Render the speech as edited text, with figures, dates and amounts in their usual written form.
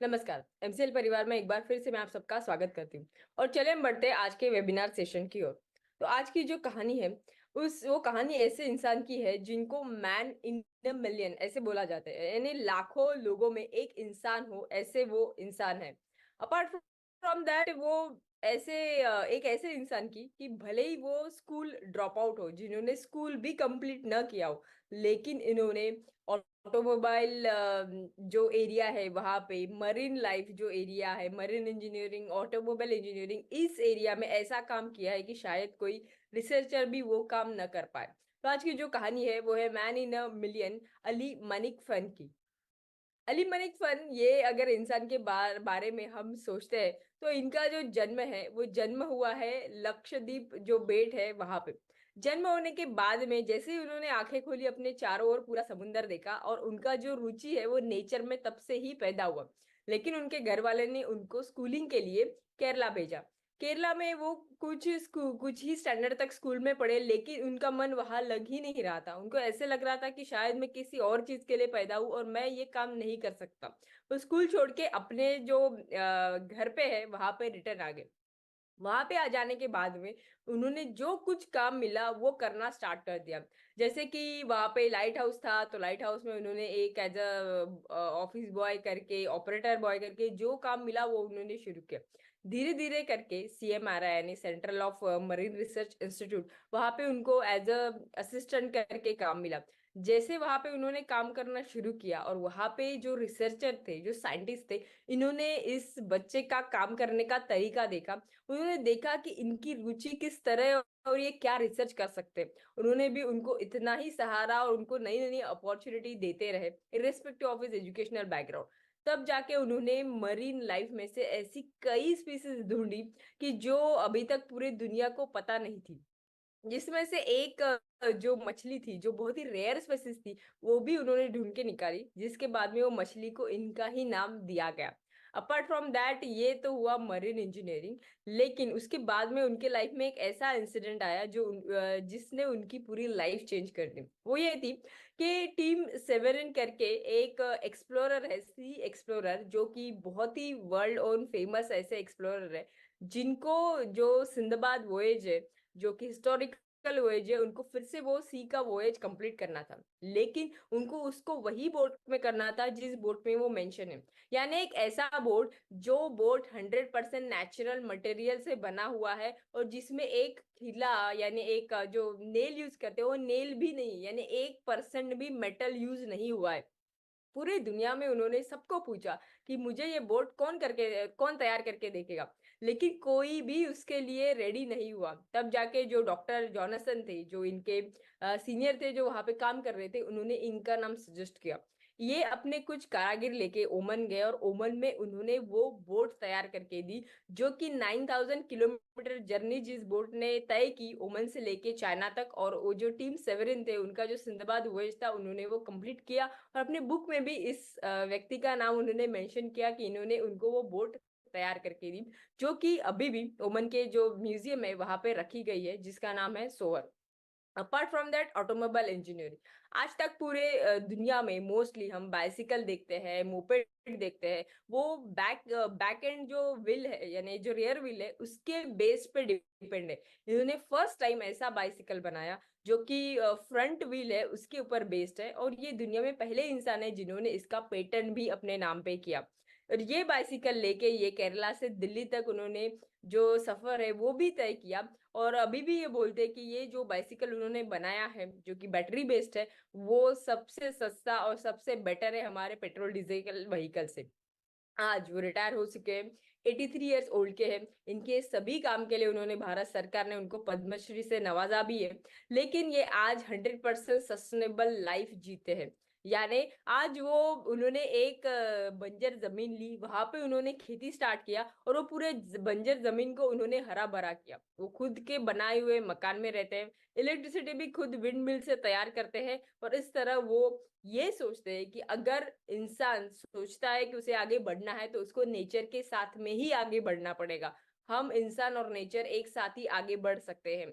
नमस्कार। एमसीएल परिवार में एक बार फिर से मैं आप सबका स्वागत करती हूँ और चले हम बढ़ते हैं आज के वेबिनार सेशन की ओर। तो आज की जो कहानी है, उस वो कहानी ऐसे इंसान की है जिनको मैन इन द मिलियन ऐसे बोला जाता है, यानी लाखों लोगों में एक इंसान हो, ऐसे वो इंसान है। अपार्ट फ्रॉम दैट वो एक ऐसे इंसान की कि भले ही वो स्कूल ड्रॉप आउट हो, जिन्होंने स्कूल भी कंप्लीट न किया हो, लेकिन इन्होंने ऑटोमोबाइल जो एरिया है वहां पे, मरीन लाइफ जो एरिया है, मरीन इंजीनियरिंग, ऑटोमोबाइल इंजीनियरिंग, इस एरिया में ऐसा काम किया है कि शायद कोई रिसर्चर भी वो काम न कर पाए। तो आज की जो कहानी है वो है man in a million, Ali मनिक फन की। अली मलिक फन, ये अगर इंसान के बारे में हम सोचते हैं तो इनका जो जन्म है वो जन्म हुआ है लक्षद्वीप जो बेट है वहां पे। जन्म होने के बाद में जैसे ही उन्होंने आंखें खोली, अपने चारों ओर पूरा समुंदर देखा और उनका जो रुचि है वो नेचर में तब से ही पैदा हुआ। लेकिन उनके घर वाले ने उनको स्कूलिंग के लिए केरला भेजा। केरला में वो कुछ ही स्टैंडर्ड तक स्कूल में पढ़े, लेकिन उनका मन वहां लग ही नहीं रहा था। उनको ऐसे लग रहा था कि शायद मैं किसी और चीज के लिए पैदा हूं और मैं ये काम नहीं कर सकता। वो स्कूल छोड़ के अपने जो घर पे है वहां पे रिटर्न आ गए। वहां पे आ जाने के बाद में उन्होंने जो कुछ काम मिला वो करना स्टार्ट कर दिया। जैसे कि वहां पे लाइट हाउस था, तो लाइट हाउस में उन्होंने एक एज अ ऑफिस बॉय करके, ऑपरेटर बॉय करके जो काम मिला वो उन्होंने शुरू किया। धीरे धीरे करके सीएमआरआई यानी central of marine research institute, वहां पे उनको एज अ असिस्टेंट करके काम मिला। जैसे वहां पे उन्होंने काम करना शुरू किया और वहां पे जो रिसर्चर थे, जो साइंटिस्ट थे, इन्होंने इस बच्चे का काम करने का तरीका देखा। उन्होंने देखा कि इनकी रुचि किस तरह है और ये क्या रिसर्च कर सकते हैं। उन्होंने भी उनको इतना ही सहारा और उनको नई नई अपॉर्चुनिटी देते रहे, irrespective of his educational background. तब जाके उन्होंने मरीन लाइफ में से ऐसी कई स्पीसीज ढूंढी कि जो अभी तक पूरी दुनिया को पता नहीं थी। जिसमें से एक जो मछली थी, जो बहुत ही रेयर स्पीसीज थी, वो भी उन्होंने ढूंढ के निकाली, जिसके बाद में वो मछली को इनका ही नाम दिया गया। अपार्ट फ्रॉम दैट, ये तो हुआ मरीन इंजीनियरिंग। लेकिन उसके बाद में उनके लाइफ में एक ऐसा इंसिडेंट आया जिसने उनकी पूरी लाइफ चेंज कर दी। वो ये थी कि टीम सेवेरिन करके एक एक्सप्लोरर है, सी एक्सप्लोरर, जो कि बहुत ही वर्ल्ड ओन फेमस ऐसे एक्सप्लोरर है, जिनको जो सिंदबाद वोएज है, जो कि हिस्टोरिकल वोएज है, उनको फिर से वो सी का वोएज कंप्लीट करना था। लेकिन उनको उसको वही बोट में करना था जिस बोट में वो मेंशन है, यानी एक ऐसा बोट जो बोट 100% नेचुरल मटेरियल से बना हुआ है और जिसमें एक खिला यानी एक जो नेल यूज करते हैं वो नेल भी नहीं, यानी 1% भी मेटल यूज नहीं हुआ है। पूरी दुनिया में उन्होंने सबको पूछा कि मुझे ये बोट कौन तैयार करके देखेगा, लेकिन कोई भी उसके लिए रेडी नहीं हुआ। तब जाके जो डॉक्टर जॉनसन थे, जो इनके सीनियर थे, जो वहां पे काम कर रहे थे, उन्होंने इनका नाम सजेस्ट किया। ये अपने कुछ कारागिर लेके ओमन गए और ओमन में उन्होंने वो बोट तैयार करके दी, जो कि 9,000 किलोमीटर जर्नी जिस बोट ने तय की ओमन से लेके चाइना तक, और वो जो टीम सेवेरिन थे, उनका जो सिंदबाद वॉयज था, उन्होंने वो कंप्लीट किया। और अपने बुक में भी इस व्यक्ति का नाम उन्होंने मेंशन किया कि इन्होंने उनको वो बोट तैयार करके दी, जो कि अभी भी ओमन के जो म्यूजियम है वहां पे रखी गई है, जिसका नाम है सोअर। Apart from that, automobile engineering. आज तक पूरे दुनिया में मोस्टली हम बाइसिकल देखते हैं, मोपेड देखते हैं, वो बैक एंड जो व्हील है, यानी जो रियर व्हील है, उसके बेस पे डिपेंड है। इन्होंने फर्स्ट टाइम ऐसा बाइसिकल बनाया जो कि फ्रंट व्हील है उसके ऊपर बेस्ड है, और ये दुनिया में पहले इंसान है जिन्होंने इसका पेटेंट भी अपने नाम पे किया। और ये बाइसिकल लेके ये केरला से दिल्ली तक उन्होंने जो सफर है वो भी तय किया। और अभी भी ये बोलते हैं कि ये जो बाइसिकल उन्होंने बनाया है, जो कि बैटरी बेस्ड है, वो सबसे सस्ता और सबसे बेटर है हमारे पेट्रोल डीजल व्हीकल से। आज वो रिटायर हो चुके हैं, 83 ईयर्स ओल्ड के हैं। इनके सभी काम के लिए उन्होंने, भारत सरकार ने उनको पद्मश्री से नवाजा भी है। लेकिन ये आज 100% सस्टेनेबल लाइफ जीते हैं। यानी आज वो, उन्होंने एक बंजर जमीन ली, वहां पे उन्होंने खेती स्टार्ट किया और वो पूरे बंजर जमीन को उन्होंने हरा भरा किया। वो खुद के बनाए हुए मकान में रहते हैं, इलेक्ट्रिसिटी भी खुद विंड मिल से तैयार करते हैं। और इस तरह वो ये सोचते हैं कि अगर इंसान सोचता है कि उसे आगे बढ़ना है तो उसको नेचर के साथ में ही आगे बढ़ना पड़ेगा। हम इंसान और नेचर एक साथ ही आगे बढ़ सकते हैं।